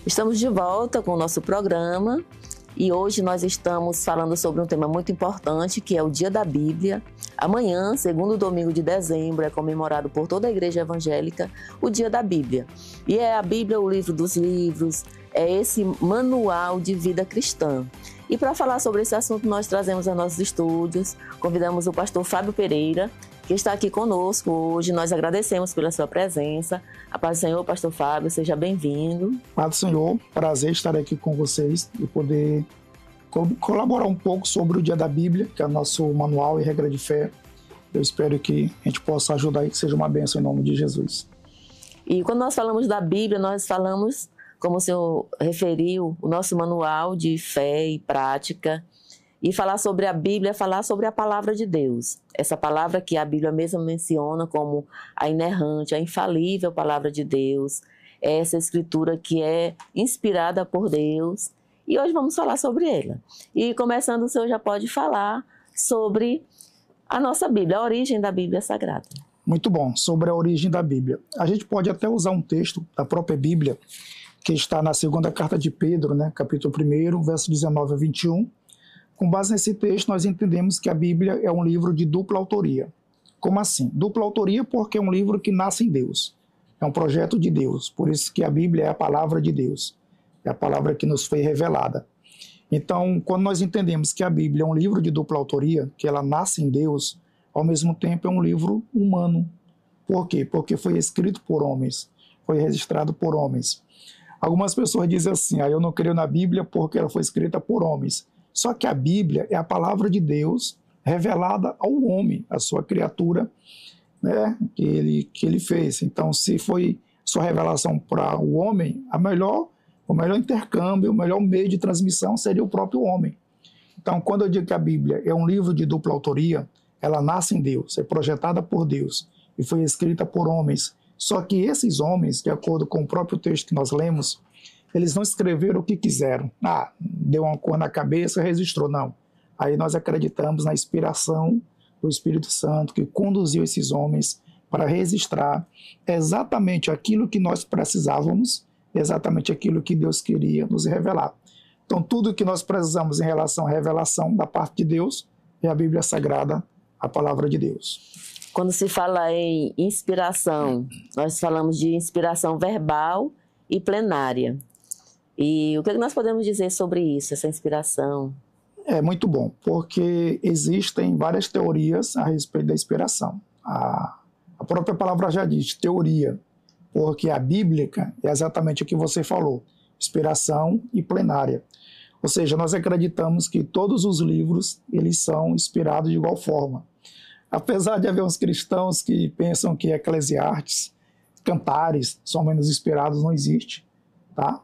Estamos de volta com o nosso programa e hoje nós estamos falando sobre um tema muito importante, que é o Dia da Bíblia. Amanhã, segundo domingo de dezembro, é comemorado por toda a Igreja Evangélica o Dia da Bíblia. E é a Bíblia o livro dos livros, é esse manual de vida cristã. E para falar sobre esse assunto, nós trazemos a nossos estúdios, convidamos o pastor Fábio Pereira, que está aqui conosco hoje. Nós agradecemos pela sua presença. A paz do Senhor, pastor Fábio, seja bem-vindo. Paz do Senhor, prazer estar aqui com vocês e poder colaborar um pouco sobre o Dia da Bíblia, que é o nosso manual e regra de fé. Eu espero que a gente possa ajudar e que seja uma bênção em nome de Jesus. E quando nós falamos da Bíblia, nós falamos, como o senhor referiu, o nosso manual de fé e prática. E falar sobre a Bíblia é falar sobre a palavra de Deus. Essa palavra que a Bíblia mesmo menciona como a inerrante, a infalível palavra de Deus. É essa escritura que é inspirada por Deus. E hoje vamos falar sobre ela. E começando, o senhor já pode falar sobre a nossa Bíblia, a origem da Bíblia Sagrada. Muito bom, sobre a origem da Bíblia. A gente pode até usar um texto da própria Bíblia, que está na segunda carta de Pedro, capítulo 1, verso 19 a 21. Com base nesse texto, nós entendemos que a Bíblia é um livro de dupla autoria. Como assim? Dupla autoria porque é um livro que nasce em Deus. É um projeto de Deus. Por isso que a Bíblia é a palavra de Deus. É a palavra que nos foi revelada. Então, quando nós entendemos que a Bíblia é um livro de dupla autoria, que ela nasce em Deus, ao mesmo tempo é um livro humano. Por quê? Porque foi escrito por homens. Foi registrado por homens. Algumas pessoas dizem assim, eu não creio na Bíblia porque ela foi escrita por homens. Só que a Bíblia é a palavra de Deus revelada ao homem, a sua criatura, que ele fez. Então, se foi sua revelação para o homem, o melhor intercâmbio, o melhor meio de transmissão seria o próprio homem. Então, quando eu digo que a Bíblia é um livro de dupla autoria, ela nasce em Deus, é projetada por Deus e foi escrita por homens. Só que esses homens, de acordo com o próprio texto que nós lemos, eles não escreveram o que quiseram. Deu uma cor na cabeça, registrou. Não. Aí nós acreditamos na inspiração do Espírito Santo que conduziu esses homens para registrar exatamente aquilo que nós precisávamos, exatamente aquilo que Deus queria nos revelar. Então, tudo que nós precisamos em relação à revelação da parte de Deus é a Bíblia Sagrada, a palavra de Deus. Quando se fala em inspiração, nós falamos de inspiração verbal e plenária. E o que nós podemos dizer sobre isso, essa inspiração? É muito bom, porque existem várias teorias a respeito da inspiração. A própria palavra já diz, teoria, porque a bíblica é exatamente o que você falou, inspiração e plenária. Ou seja, nós acreditamos que todos os livros eles são inspirados de igual forma. Apesar de haver uns cristãos que pensam que Eclesiastes, Cantares são menos inspirados, não existe.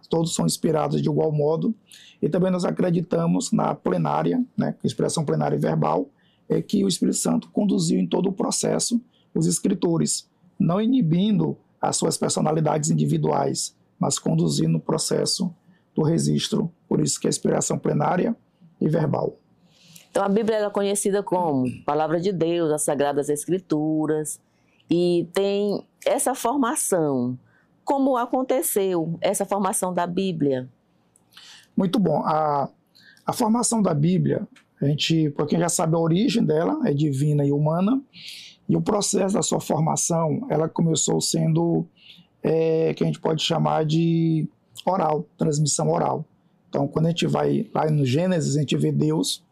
Todos são inspirados de igual modo. E também nós acreditamos na plenária, expressão plenária e verbal, é que o Espírito Santo conduziu em todo o processo os escritores, não inibindo as suas personalidades individuais, mas conduzindo o processo do registro. Por isso que é a inspiração plenária e verbal. Então a Bíblia é conhecida como Palavra de Deus, as Sagradas Escrituras, e tem essa formação. Como aconteceu essa formação da Bíblia? Muito bom. A formação da Bíblia, porque já sabe a origem dela, é divina e humana, e o processo da sua formação, ela começou sendo, que a gente pode chamar de oral, transmissão oral. Então, quando a gente vai lá no Gênesis, a gente vê Deus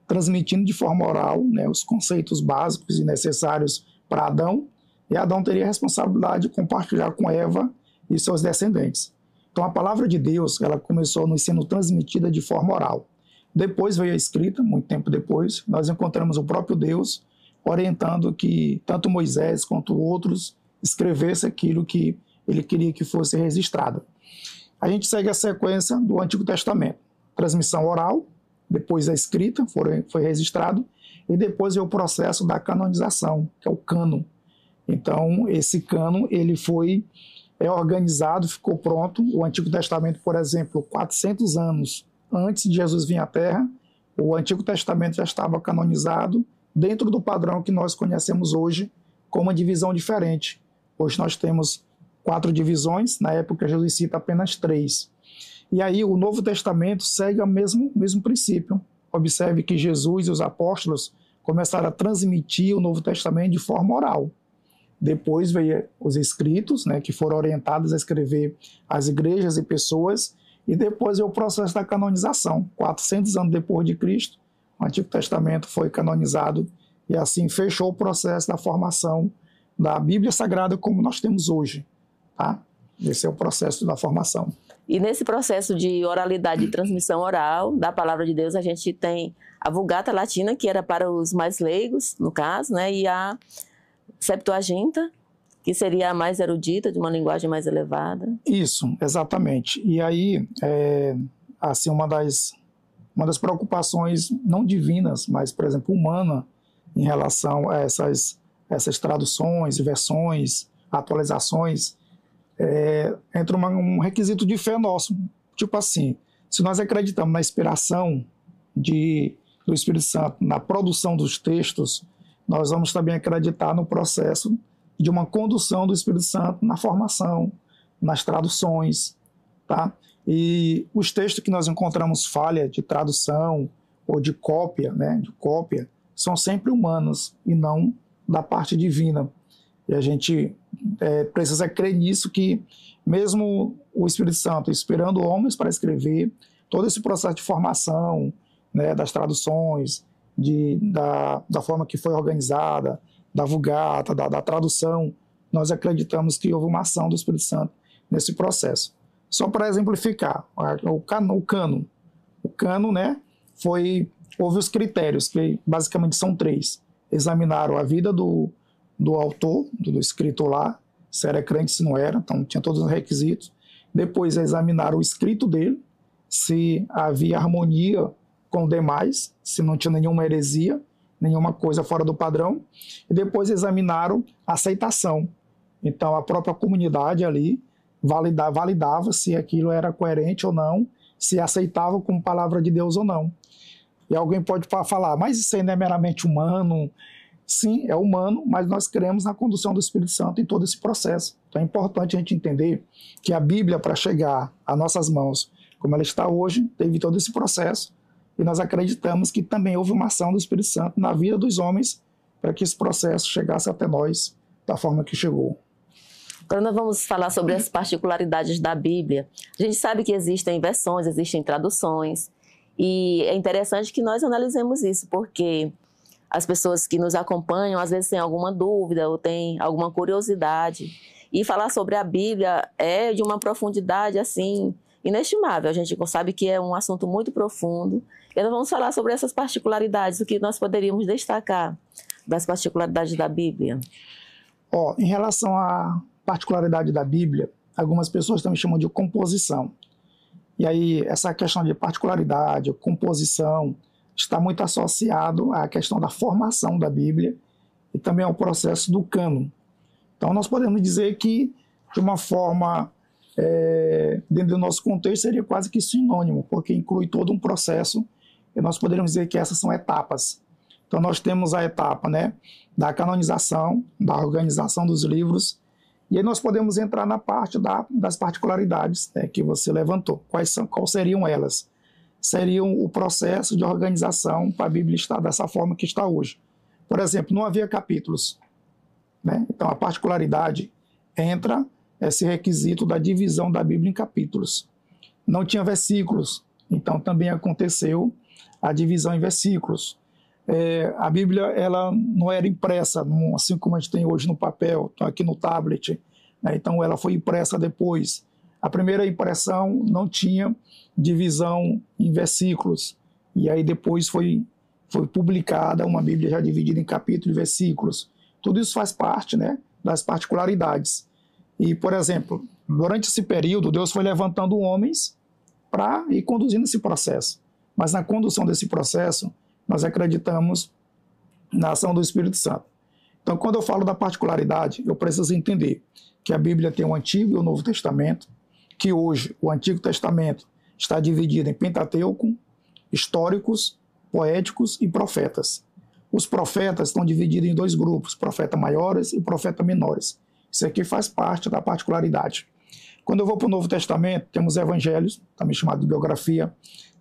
transmitindo de forma oral os conceitos básicos e necessários para Adão, e Adão teria a responsabilidade de compartilhar com Eva e seus descendentes. Então a palavra de Deus, ela começou nos sendo transmitida de forma oral. Depois veio a escrita, muito tempo depois, nós encontramos o próprio Deus orientando que tanto Moisés quanto outros escrevessem aquilo que ele queria que fosse registrado. A gente segue a sequência do Antigo Testamento. Transmissão oral, depois a escrita, foi registrado, e depois veio o processo da canonização, que é o cânon. Então, esse cânon ele foi organizado, ficou pronto. O Antigo Testamento, por exemplo, 400 anos antes de Jesus vir à Terra, o Antigo Testamento já estava canonizado dentro do padrão que nós conhecemos hoje, com uma divisão diferente. Hoje nós temos 4 divisões, na época Jesus cita apenas 3. E aí o Novo Testamento segue o mesmo princípio. Observe que Jesus e os apóstolos começaram a transmitir o Novo Testamento de forma oral. Depois veio os escritos, né, que foram orientados a escrever às igrejas e pessoas, e depois veio o processo da canonização. 400 anos depois de Cristo, o Antigo Testamento foi canonizado e assim fechou o processo da formação da Bíblia Sagrada como nós temos hoje. Tá? Esse é o processo da formação. E nesse processo de oralidade e transmissão oral da Palavra de Deus, a gente tem a Vulgata Latina, que era para os mais leigos, no caso, né, e a Septuaginta, que seria a mais erudita, de uma linguagem mais elevada. Isso, exatamente. E aí, assim, uma das preocupações não divinas, mas, por exemplo, humana, em relação a essas traduções, versões, atualizações, entra um requisito de fé nosso. Tipo assim, se nós acreditamos na inspiração do Espírito Santo, na produção dos textos, nós vamos também acreditar no processo de uma condução do Espírito Santo na formação, nas traduções, tá? E os textos que nós encontramos falha de tradução ou de cópia, né, são sempre humanos e não da parte divina. E a gente precisa crer nisso, que mesmo o Espírito Santo inspirando homens para escrever, todo esse processo de formação, né, das traduções, da forma que foi organizada, da Vulgata, da tradução, nós acreditamos que houve uma ação do Espírito Santo nesse processo. Só para exemplificar, o cano, né, houve os critérios, que basicamente são 3. Examinaram a vida do autor, do escritor lá, se era crente, se não era, então tinha todos os requisitos. Depois examinaram o escrito dele, se havia harmonia com o demais, se não tinha nenhuma heresia, nenhuma coisa fora do padrão. E depois examinaram a aceitação. Então a própria comunidade ali validava se aquilo era coerente ou não, se aceitava como palavra de Deus ou não. E alguém pode falar, mas isso aí não é meramente humano? Sim, é humano, mas nós cremos na condução do Espírito Santo em todo esse processo. Então é importante a gente entender que a Bíblia, para chegar às nossas mãos, como ela está hoje, teve todo esse processo, e nós acreditamos que também houve uma ação do Espírito Santo na vida dos homens para que esse processo chegasse até nós da forma que chegou. Agora nós vamos falar sobre as particularidades da Bíblia. A gente sabe que existem versões, existem traduções, e é interessante que nós analisemos isso, porque as pessoas que nos acompanham às vezes têm alguma dúvida ou têm alguma curiosidade, e falar sobre a Bíblia é de uma profundidade assim inestimável. A gente sabe que é um assunto muito profundo, e nós vamos falar sobre essas particularidades, o que nós poderíamos destacar das particularidades da Bíblia. Em relação à particularidade da Bíblia, algumas pessoas também chamam de composição. E aí, essa questão de particularidade, composição, está muito associado à questão da formação da Bíblia e também ao processo do cânon. Então, nós podemos dizer que, de uma forma, dentro do nosso contexto, seria quase que sinônimo, porque inclui todo um processo, e nós poderíamos dizer que essas são etapas. Então, nós temos a etapa, né, da canonização, da organização dos livros, e aí nós podemos entrar na parte das particularidades, né, que você levantou. Quais seriam elas? Seriam o processo de organização para a Bíblia estar dessa forma que está hoje. Por exemplo, não havia capítulos, né? Então, a particularidade entra esse requisito da divisão da Bíblia em capítulos. Não tinha versículos, então também aconteceu a divisão em versículos. A Bíblia ela não era impressa, assim como a gente tem hoje no papel, aqui no tablet, né? Então ela foi impressa depois. A primeira impressão não tinha divisão em versículos, e aí depois foi publicada uma Bíblia já dividida em capítulos e versículos. Tudo isso faz parte, né, das particularidades. E, por exemplo, durante esse período, Deus foi levantando homens para ir conduzindo esse processo. Mas na condução desse processo, nós acreditamos na ação do Espírito Santo. Então, quando eu falo da particularidade, eu preciso entender que a Bíblia tem o Antigo e o Novo Testamento, que hoje o Antigo Testamento está dividido em Pentateuco, históricos, poéticos e profetas. Os profetas estão divididos em 2 grupos, profetas maiores e profetas menores. Isso aqui faz parte da particularidade. Quando eu vou para o Novo Testamento, temos evangelhos, também chamado de biografia,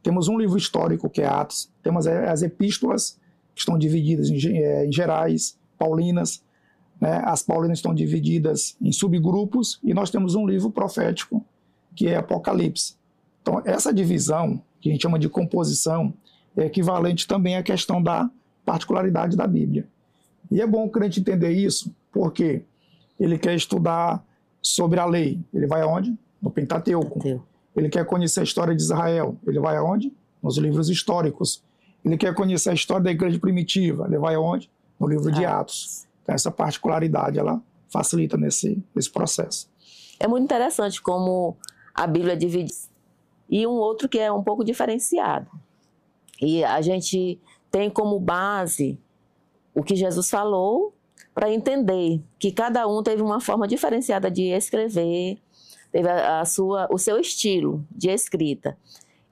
temos um livro histórico, que é Atos, temos as epístolas, que estão divididas em gerais, paulinas, né? As paulinas estão divididas em subgrupos, e nós temos um livro profético, que é Apocalipse. Então, essa divisão, que a gente chama de composição, é equivalente também à questão da particularidade da Bíblia. E é bom o crente entender isso, porque ele quer estudar sobre a lei. Ele vai aonde? No Pentateuco. Ele quer conhecer a história de Israel. Ele vai aonde? Nos livros históricos. Ele quer conhecer a história da igreja primitiva. Ele vai aonde? No livro de Atos. Então, essa particularidade, ela facilita nesse processo. É muito interessante como a Bíblia divide. E um outro que é um pouco diferenciado. E a gente tem como base o que Jesus falou, para entender que cada um teve uma forma diferenciada de escrever, teve o seu estilo de escrita.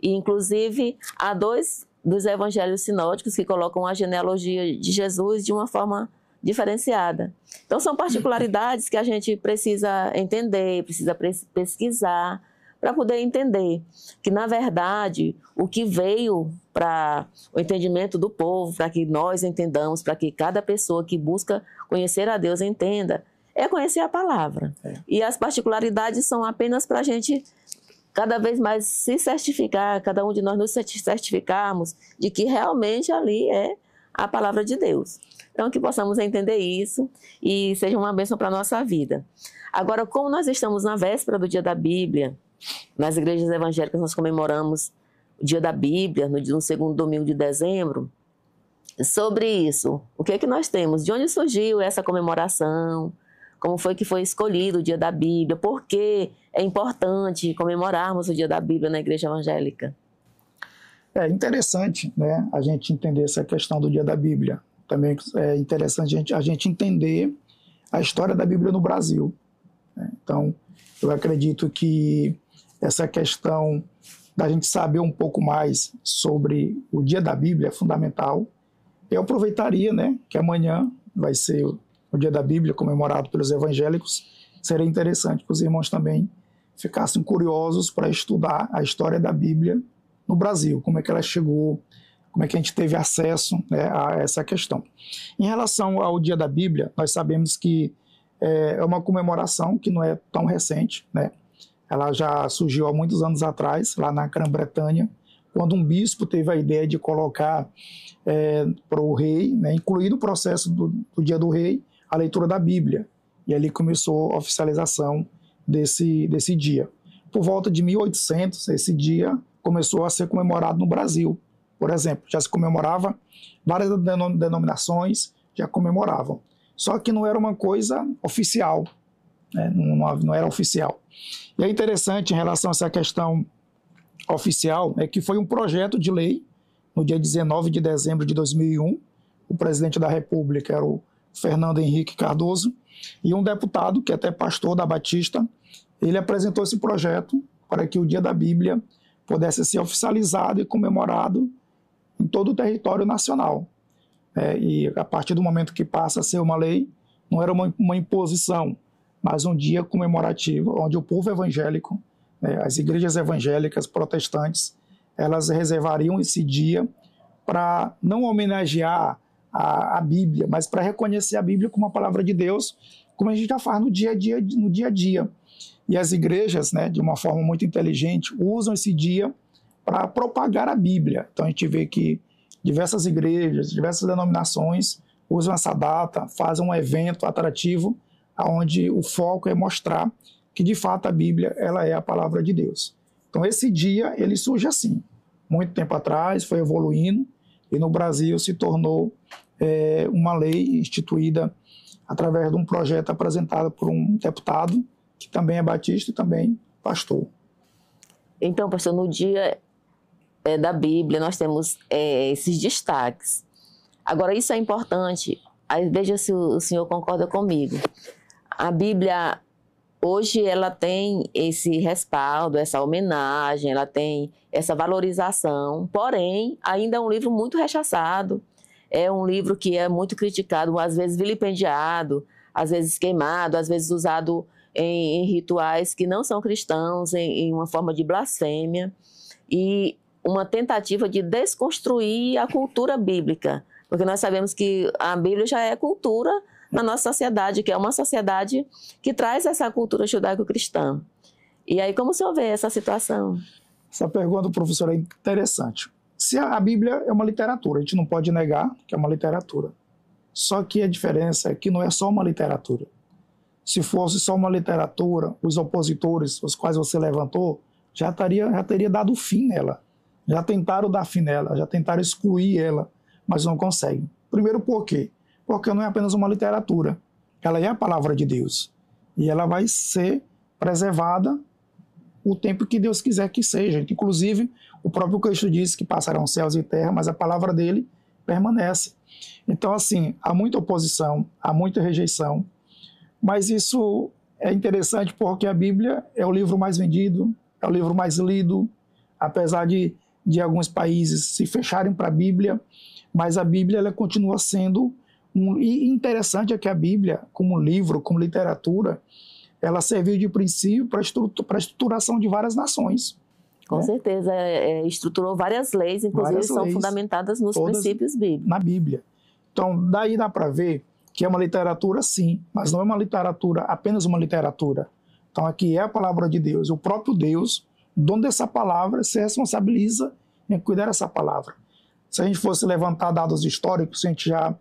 E, inclusive, há dois dos evangelhos sinóticos que colocam a genealogia de Jesus de uma forma diferenciada. Então, são particularidades que a gente precisa entender, precisa pesquisar, para poder entender que, na verdade, o que veio para o entendimento do povo, para que nós entendamos, para que cada pessoa que busca conhecer a Deus entenda, é conhecer a palavra. E as particularidades são apenas para a gente cada vez mais se certificar, cada um de nós nos certificarmos de que realmente ali é a palavra de Deus. Então, que possamos entender isso e seja uma bênção para a nossa vida. Agora, como nós estamos na véspera do Dia da Bíblia, nas igrejas evangélicas nós comemoramos o Dia da Bíblia, no segundo domingo de dezembro. Sobre isso, o que é que nós temos? De onde surgiu essa comemoração? Como foi que foi escolhido o Dia da Bíblia? Por que é importante comemorarmos o Dia da Bíblia na igreja evangélica? É interessante, né, a gente entender essa questão do Dia da Bíblia. Também é interessante a gente entender a história da Bíblia no Brasil. Então, eu acredito que essa questão da gente saber um pouco mais sobre o Dia da Bíblia é fundamental. Eu aproveitaria, né, que amanhã vai ser o Dia da Bíblia comemorado pelos evangélicos. Seria interessante que os irmãos também ficassem curiosos para estudar a história da Bíblia no Brasil, como é que ela chegou, como é que a gente teve acesso, né, a essa questão. Em relação ao Dia da Bíblia, nós sabemos que é uma comemoração que não é tão recente, né? Ela já surgiu há muitos anos atrás, lá na Grã-Bretanha, quando um bispo teve a ideia de colocar para o rei, né, incluir no processo do Dia do Rei, a leitura da Bíblia. E ali começou a oficialização desse dia. Por volta de 1800, esse dia começou a ser comemorado no Brasil. Por exemplo, já se comemorava, várias denominações já comemoravam. Só que não era uma coisa oficial, né? Não era oficial. E é interessante em relação a essa questão oficial, é que foi um projeto de lei, no dia 19 de dezembro de 2001, o presidente da República era o Fernando Henrique Cardoso, e um deputado, que é até pastor da Batista, ele apresentou esse projeto para que o Dia da Bíblia pudesse ser oficializado e comemorado em todo o território nacional. E a partir do momento que passa a ser uma lei, não era uma imposição, mas um dia comemorativo, onde o povo evangélico, as igrejas evangélicas protestantes, elas reservariam esse dia para não homenagear a Bíblia, mas para reconhecer a Bíblia como uma palavra de Deus, como a gente já faz no dia a dia. E as igrejas, né, de uma forma muito inteligente, usam esse dia para propagar a Bíblia. Então a gente vê que diversas igrejas, diversas denominações usam essa data, fazem um evento atrativo, onde o foco é mostrar que de fato a Bíblia ela é a palavra de Deus. Então esse dia ele surge assim, muito tempo atrás, foi evoluindo, e no Brasil se tornou uma lei instituída através de um projeto apresentado por um deputado, que também é batista e também pastor. Então, pastor, no dia da Bíblia nós temos esses destaques. Agora, isso é importante, aí veja se o senhor concorda comigo. A Bíblia, hoje, ela tem esse respaldo, essa homenagem, ela tem essa valorização, porém, ainda é um livro muito rechaçado, é um livro que é muito criticado, às vezes vilipendiado, às vezes queimado, às vezes usado em rituais que não são cristãos, em uma forma de blasfêmia e uma tentativa de desconstruir a cultura bíblica, porque nós sabemos que a Bíblia já é cultura na nossa sociedade, que é uma sociedade que traz essa cultura judaico-cristã. E aí, como o senhor vê essa situação? Essa pergunta, professor, é interessante. Se a Bíblia é uma literatura, a gente não pode negar que é uma literatura. Só que a diferença é que não é só uma literatura. Se fosse só uma literatura, os opositores, os quais você levantou, já teria dado fim nela. Já tentaram dar fim nela, já tentaram excluir ela, mas não conseguem. Primeiro, por quê? Porque não é apenas uma literatura. Ela é a palavra de Deus. E ela vai ser preservada o tempo que Deus quiser que seja. Inclusive, o próprio Cristo disse que passarão céus e terra, mas a palavra dele permanece. Então, assim, há muita oposição, há muita rejeição, mas isso é interessante porque a Bíblia é o livro mais vendido, é o livro mais lido, apesar de alguns países se fecharem para a Bíblia, mas a Bíblia ela continua sendo e interessante é que a Bíblia, como livro, como literatura, ela serviu de princípio para a estruturação de várias nações. Com certeza, estruturou várias leis, inclusive são fundamentadas nos princípios bíblicos. Na Bíblia. Então, daí dá para ver que é uma literatura, sim, mas não é uma literatura, apenas uma literatura. Então, aqui é a palavra de Deus. O próprio Deus, dono dessa palavra, se responsabiliza em cuidar dessa palavra. Se a gente fosse levantar dados históricos, a gente já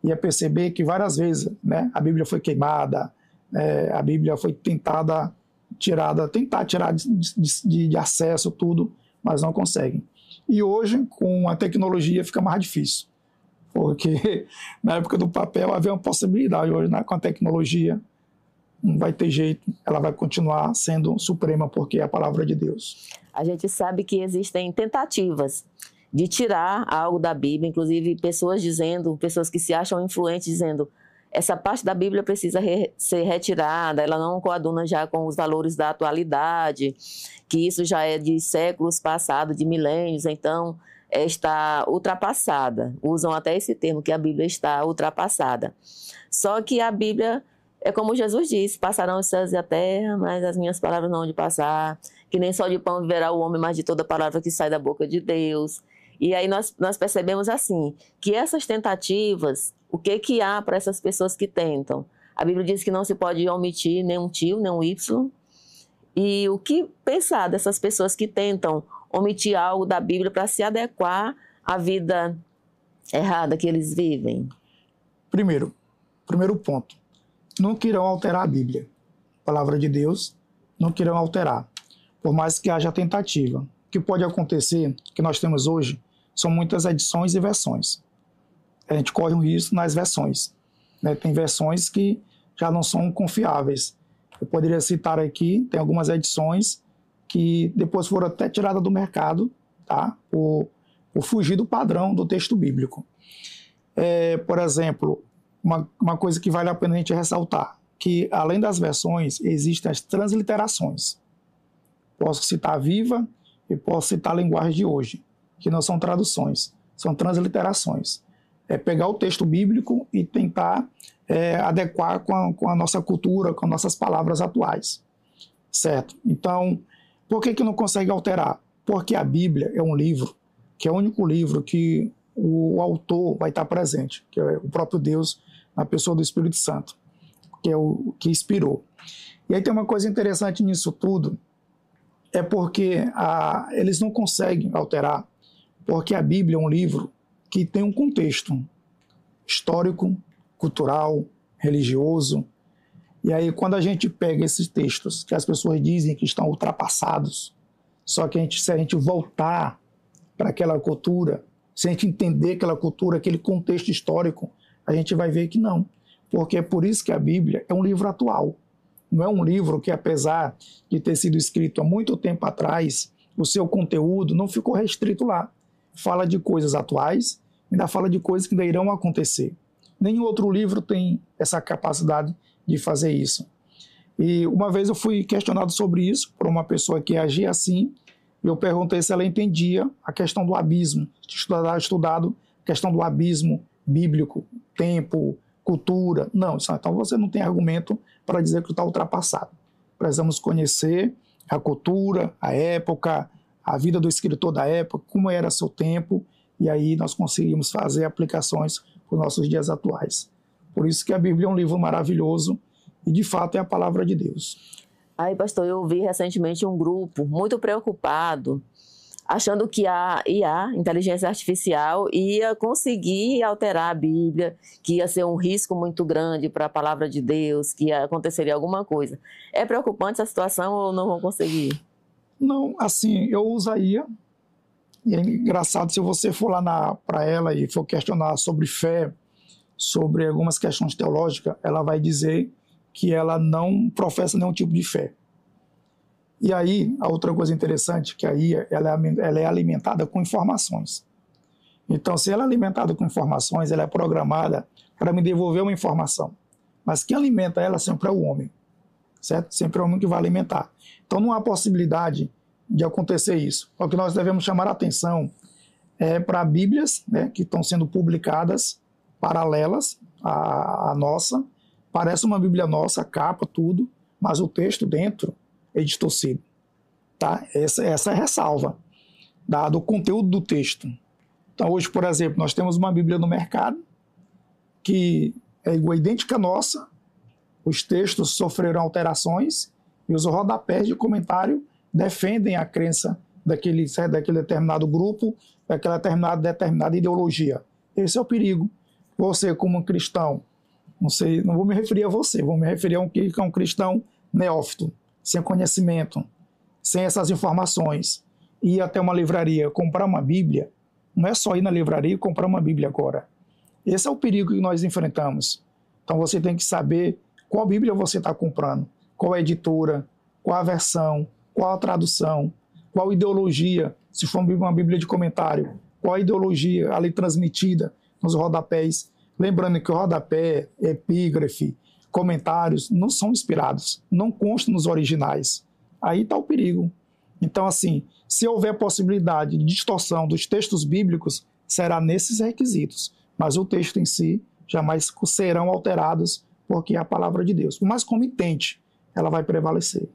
ia perceber que várias vezes, né, a Bíblia foi queimada, a Bíblia foi tentar tirar de acesso tudo, mas não conseguem. E hoje, com a tecnologia, fica mais difícil, porque na época do papel havia uma possibilidade, hoje com a tecnologia não vai ter jeito, ela vai continuar sendo suprema, porque é a palavra de Deus. A gente sabe que existem tentativas de tirar algo da Bíblia, inclusive pessoas que se acham influentes dizendo essa parte da Bíblia precisa ser retirada, ela não coaduna já com os valores da atualidade, que isso já é de séculos passados, de milênios, então está ultrapassada. Usam até esse termo, que a Bíblia está ultrapassada. Só que a Bíblia é como Jesus disse, passarão os céus e a terra, mas as minhas palavras não hão de passar, que nem só de pão viverá o homem, mas de toda palavra que sai da boca de Deus. E aí nós percebemos assim, que essas tentativas, o que há para essas pessoas que tentam? A Bíblia diz que não se pode omitir nem um tio, nem um Y. E o que pensar dessas pessoas que tentam omitir algo da Bíblia para se adequar à vida errada que eles vivem? Primeiro ponto, nunca irão alterar a Bíblia. A palavra de Deus, nunca irão alterar, por mais que haja tentativa. O que pode acontecer, que nós temos hoje, são muitas edições e versões. A gente corre um risco nas versões, né? Tem versões que já não são confiáveis. Eu poderia citar aqui, tem algumas edições que depois foram até tiradas do mercado, tá? Por fugir do padrão do texto bíblico. Por exemplo, uma coisa que vale a pena a gente ressaltar, que além das versões, existem as transliterações. Posso citar a Viva e posso citar a linguagem de hoje, que não são traduções, são transliterações. É pegar o texto bíblico e tentar adequar com a nossa cultura, com as nossas palavras atuais. Certo? Então, por que não consegue alterar? Porque a Bíblia é um livro, que é o único livro que o autor vai estar presente, que é o próprio Deus, na pessoa do Espírito Santo, que é o que inspirou. E aí tem uma coisa interessante nisso tudo, é porque eles não conseguem alterar, porque a Bíblia é um livro que tem um contexto histórico, cultural, religioso. E aí quando a gente pega esses textos que as pessoas dizem que estão ultrapassados, só que se a gente voltar para aquela cultura, se a gente entender aquela cultura, aquele contexto histórico, a gente vai ver que não. Porque é por isso que a Bíblia é um livro atual. Não é um livro que, apesar de ter sido escrito há muito tempo atrás, o seu conteúdo não ficou restrito lá. Fala de coisas atuais, ainda fala de coisas que ainda irão acontecer. Nenhum outro livro tem essa capacidade de fazer isso. E uma vez eu fui questionado sobre isso por uma pessoa que agia assim, e eu perguntei se ela entendia a questão do abismo, estudado a questão do abismo bíblico, tempo, cultura. Não, então você não tem argumento para dizer que está ultrapassado. precisamos conhecer a cultura, a época, a vida do escritor da época, como era seu tempo, e aí nós conseguimos fazer aplicações para os nossos dias atuais. Por isso que a Bíblia é um livro maravilhoso e, de fato, é a palavra de Deus. Aí, pastor, eu vi recentemente um grupo muito preocupado, achando que a IA, inteligência artificial, ia conseguir alterar a Bíblia, que ia ser um risco muito grande para a palavra de Deus, que aconteceria alguma coisa. É preocupante essa situação ou não vão conseguir? Não, assim, eu uso a IA, e é engraçado, se você for lá para ela e for questionar sobre fé, sobre algumas questões teológicas, ela vai dizer que ela não professa nenhum tipo de fé. E aí, a outra coisa interessante, que a IA ela é alimentada com informações. Então, se ela é alimentada com informações, ela é programada para me devolver uma informação. Mas quem alimenta ela sempre é o homem, certo? Sempre é o homem que vai alimentar. Então, não há possibilidade de acontecer isso. O que nós devemos chamar a atenção é para Bíblias, né, que estão sendo publicadas, paralelas à nossa. Parece uma Bíblia nossa, capa, tudo, mas o texto dentro é distorcido. Tá? Essa é a ressalva do conteúdo do texto. Então, hoje, por exemplo, nós temos uma Bíblia no mercado que é idêntica à nossa, os textos sofreram alterações e os rodapés de comentário defendem a crença daquele determinado grupo, daquela determinada ideologia. Esse é o perigo. Você, como um cristão, não vou me referir a você, vou me referir a um cristão neófito, sem conhecimento, sem essas informações, ir até uma livraria, comprar uma Bíblia, não é só ir na livraria e comprar uma Bíblia agora. Esse é o perigo que nós enfrentamos. Então você tem que saber qual Bíblia você está comprando, qual a editora, qual a versão, qual a tradução, qual ideologia, se for uma Bíblia de comentário, qual a ideologia ali transmitida nos rodapés. Lembrando que o rodapé, epígrafe, comentários não são inspirados, não constam nos originais. Aí está o perigo. Então, assim, se houver possibilidade de distorção dos textos bíblicos, será nesses requisitos. Mas o texto em si jamais serão alterados, porque é a palavra de Deus. Por mais comitente, ela vai prevalecer.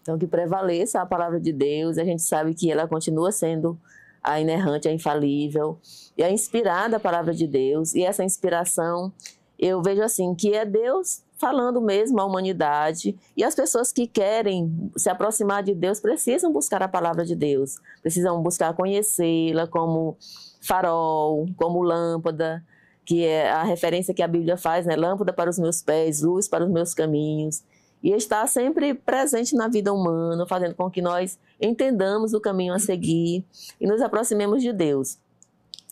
Então, que prevaleça a palavra de Deus, a gente sabe que ela continua sendo a inerrante, a infalível, e a inspirada a palavra de Deus, e essa inspiração, eu vejo assim, que é Deus falando mesmo à humanidade, e as pessoas que querem se aproximar de Deus precisam buscar a palavra de Deus, precisam buscar conhecê-la como farol, como lâmpada, que é a referência que a Bíblia faz, né? Lâmpada para os meus pés, luz para os meus caminhos, e está sempre presente na vida humana, fazendo com que nós entendamos o caminho a seguir e nos aproximemos de Deus.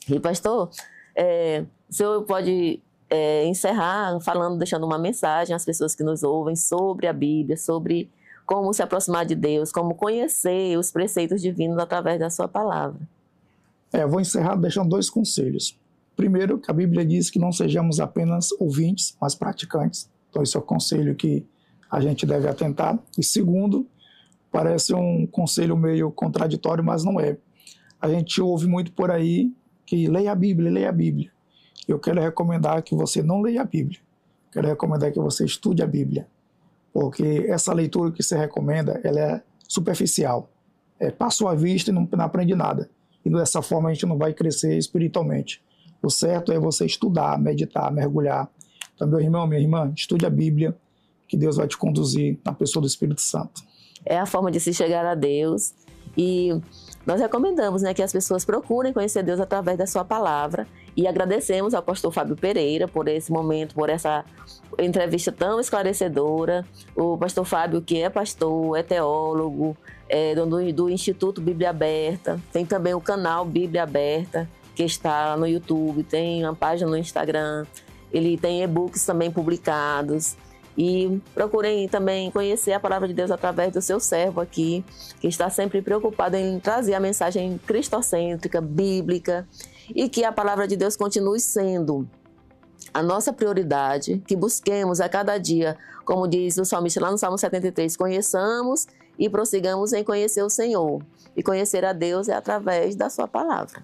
E pastor, o senhor pode encerrar falando, deixando uma mensagem às pessoas que nos ouvem sobre a Bíblia, sobre como se aproximar de Deus, como conhecer os preceitos divinos através da sua palavra. Vou encerrar deixando 2 conselhos. Primeiro, que a Bíblia diz que não sejamos apenas ouvintes, mas praticantes. Então esse é o conselho que a gente deve atentar. E segundo, parece um conselho meio contraditório, mas não é. A gente ouve muito por aí que leia a Bíblia, leia a Bíblia. Eu quero recomendar que você não leia a Bíblia. Quero recomendar que você estude a Bíblia. Porque essa leitura que você recomenda, ela é superficial. Passou a vista e não aprende nada. E dessa forma a gente não vai crescer espiritualmente. O certo é você estudar, meditar, mergulhar. Então, meu irmão, minha irmã, estude a Bíblia, que Deus vai te conduzir na pessoa do Espírito Santo. É a forma de se chegar a Deus, e nós recomendamos, né, que as pessoas procurem conhecer Deus através da sua palavra, e agradecemos ao pastor Fábio Pereira por esse momento, por essa entrevista tão esclarecedora. O pastor Fábio, que é pastor, é teólogo, do Instituto Bíblia Aberta, tem também o canal Bíblia Aberta, que está no YouTube, tem uma página no Instagram, ele tem e-books também publicados. E procurem também conhecer a palavra de Deus através do seu servo aqui, que está sempre preocupado em trazer a mensagem cristocêntrica, bíblica, e que a palavra de Deus continue sendo a nossa prioridade, que busquemos a cada dia, como diz o salmista lá no Salmo 73, conheçamos e prossigamos em conhecer o Senhor. E conhecer a Deus é através da sua palavra.